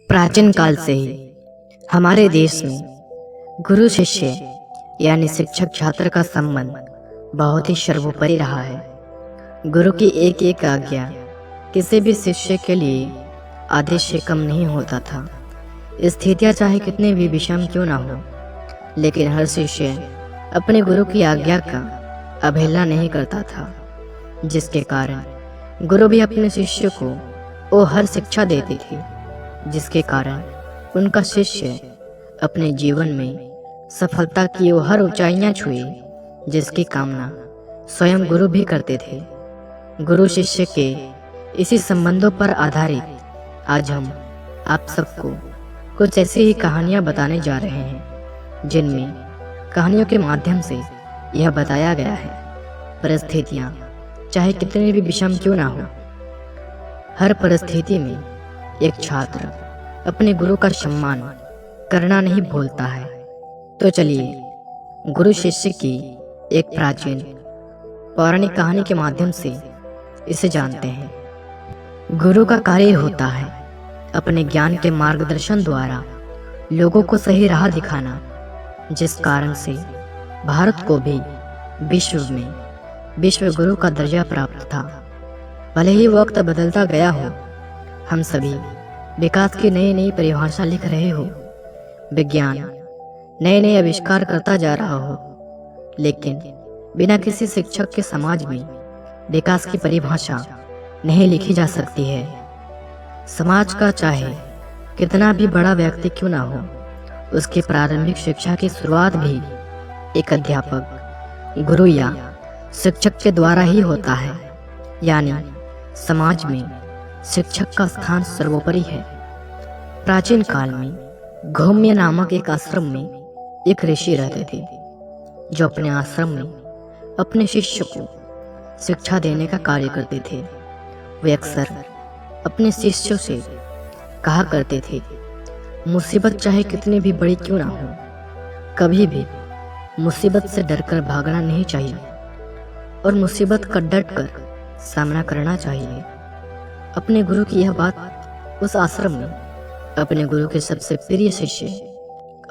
प्राचीन काल से ही हमारे देश में गुरु शिष्य यानी शिक्षक छात्र का संबंध बहुत ही सर्वोपरि रहा है। गुरु की एक एक आज्ञा किसी भी शिष्य के लिए आदेश से कम नहीं होता था। स्थितियाँ चाहे कितनी भी विषम क्यों ना हो, लेकिन हर शिष्य अपने गुरु की आज्ञा का अवहेलना नहीं करता था, जिसके कारण गुरु भी अपने शिष्य को वो हर शिक्षा देती थी जिसके कारण उनका शिष्य अपने जीवन में सफलता की वो हर ऊंचाइयां छुए जिसकी कामना स्वयं गुरु भी करते थे। गुरु शिष्य के इसी संबंधों पर आधारित आज हम आप सबको कुछ ऐसी ही कहानियां बताने जा रहे हैं, जिनमें कहानियों के माध्यम से यह बताया गया है परिस्थितियां चाहे कितनी भी विषम क्यों ना हो, हर परिस्थिति में एक छात्र अपने गुरु का सम्मान करना नहीं भूलता है। तो चलिए गुरु शिष्य की एक प्राचीन पौराणिक कहानी के माध्यम से इसे जानते हैं। गुरु का कार्य होता है अपने ज्ञान के मार्गदर्शन द्वारा लोगों को सही राह दिखाना, जिस कारण से भारत को भी विश्व में विश्व गुरु का दर्जा प्राप्त था। भले ही वक्त बदलता गया हो, हम सभी विकास की नई नई परिभाषा लिख रहे हो, विज्ञान नए नए आविष्कार करता जा रहा हो, लेकिन बिना किसी शिक्षक के समाज में विकास की परिभाषा नहीं लिखी जा सकती है। समाज का चाहे कितना भी बड़ा व्यक्ति क्यों ना हो, उसकी प्रारंभिक शिक्षा की शुरुआत भी एक अध्यापक, गुरु या शिक्षक के द्वारा ही होता है। यानी समाज में शिक्षक का स्थान सर्वोपरि है। प्राचीन काल में घौम्य नामक एक आश्रम में एक ऋषि रहते थे, जो अपने आश्रम में अपने शिष्य को शिक्षा देने का कार्य करते थे। वे अक्सर अपने शिष्यों से कहा करते थे, मुसीबत चाहे कितनी भी बड़ी क्यों ना हो, कभी भी मुसीबत से डरकर भागना नहीं चाहिए और मुसीबत का डटकर सामना करना चाहिए। अपने गुरु की यह बात उस आश्रम में अपने गुरु के सबसे प्रिय शिष्य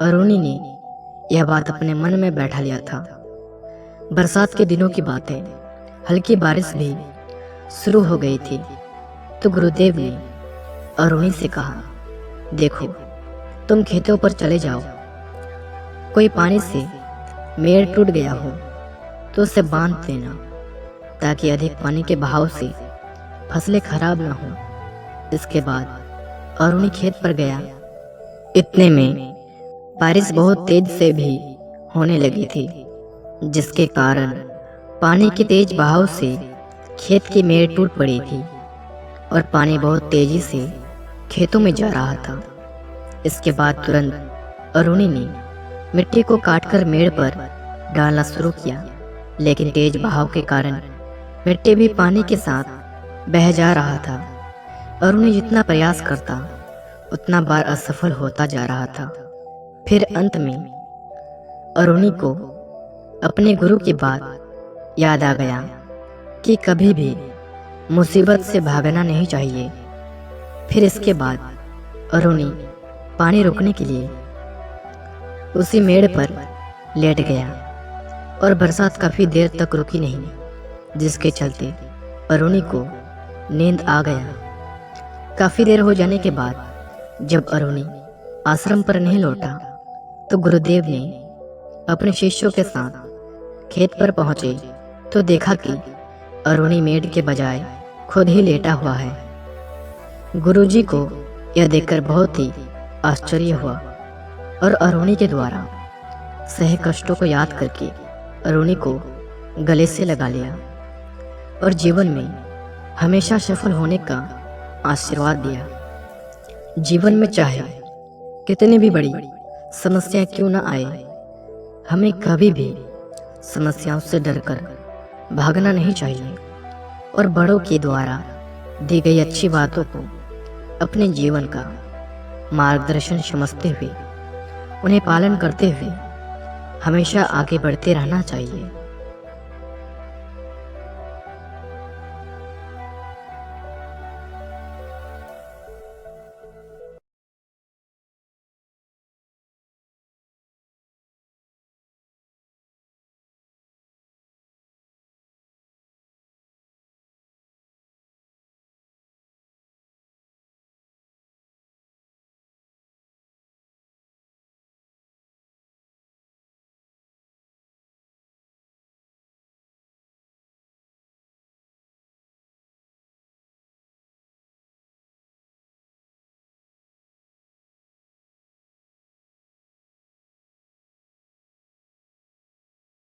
अरुणी ने यह बात अपने मन में बैठा लिया था। बरसात के दिनों की बात है, हल्की बारिश भी शुरू हो गई थी, तो गुरुदेव ने अरुणी से कहा, देखो तुम खेतों पर चले जाओ, कोई पानी से मेड़ टूट गया हो तो उसे बांध देना, ताकि अधिक पानी के बहाव से फसलें खराब ना हो। इसके बाद अरुणी खेत पर गया। इतने में बारिश बहुत तेज से भी होने लगी थी, जिसके कारण पानी के तेज बहाव से खेत की मेड़ टूट पड़ी थी और पानी बहुत तेजी से खेतों में जा रहा था। इसके बाद तुरंत अरुणी ने मिट्टी को काटकर मेड़ पर डालना शुरू किया, लेकिन तेज बहाव के कारण मिट्टी भी पानी के साथ बह जा रहा था। अरुणी जितना प्रयास करता उतना बार असफल होता जा रहा था। फिर अंत में अरुणी को अपने गुरु की बात याद आ गया कि कभी भी मुसीबत से भागना नहीं चाहिए। फिर इसके बाद अरुणी पानी रोकने के लिए उसी मेड़ पर लेट गया और बरसात काफ़ी देर तक रुकी नहीं, जिसके चलते अरुणी को नींद आ गया। काफ़ी देर हो जाने के बाद जब अरुणी आश्रम पर नहीं लौटा, तो गुरुदेव ने अपने शिष्यों के साथ खेत पर पहुंचे तो देखा कि अरुणी मेड़ के बजाय खुद ही लेटा हुआ है। गुरुजी को यह देखकर बहुत ही आश्चर्य हुआ और अरुणी के द्वारा सहे कष्टों को याद करके अरुणी को गले से लगा लिया और जीवन में हमेशा सफल होने का आशीर्वाद दिया। जीवन में चाहे कितनी भी बड़ी समस्या क्यों ना आए, हमें कभी भी समस्याओं से डरकर भागना नहीं चाहिए और बड़ों के द्वारा दी गई अच्छी बातों को अपने जीवन का मार्गदर्शन समझते हुए उन्हें पालन करते हुए हमेशा आगे बढ़ते रहना चाहिए।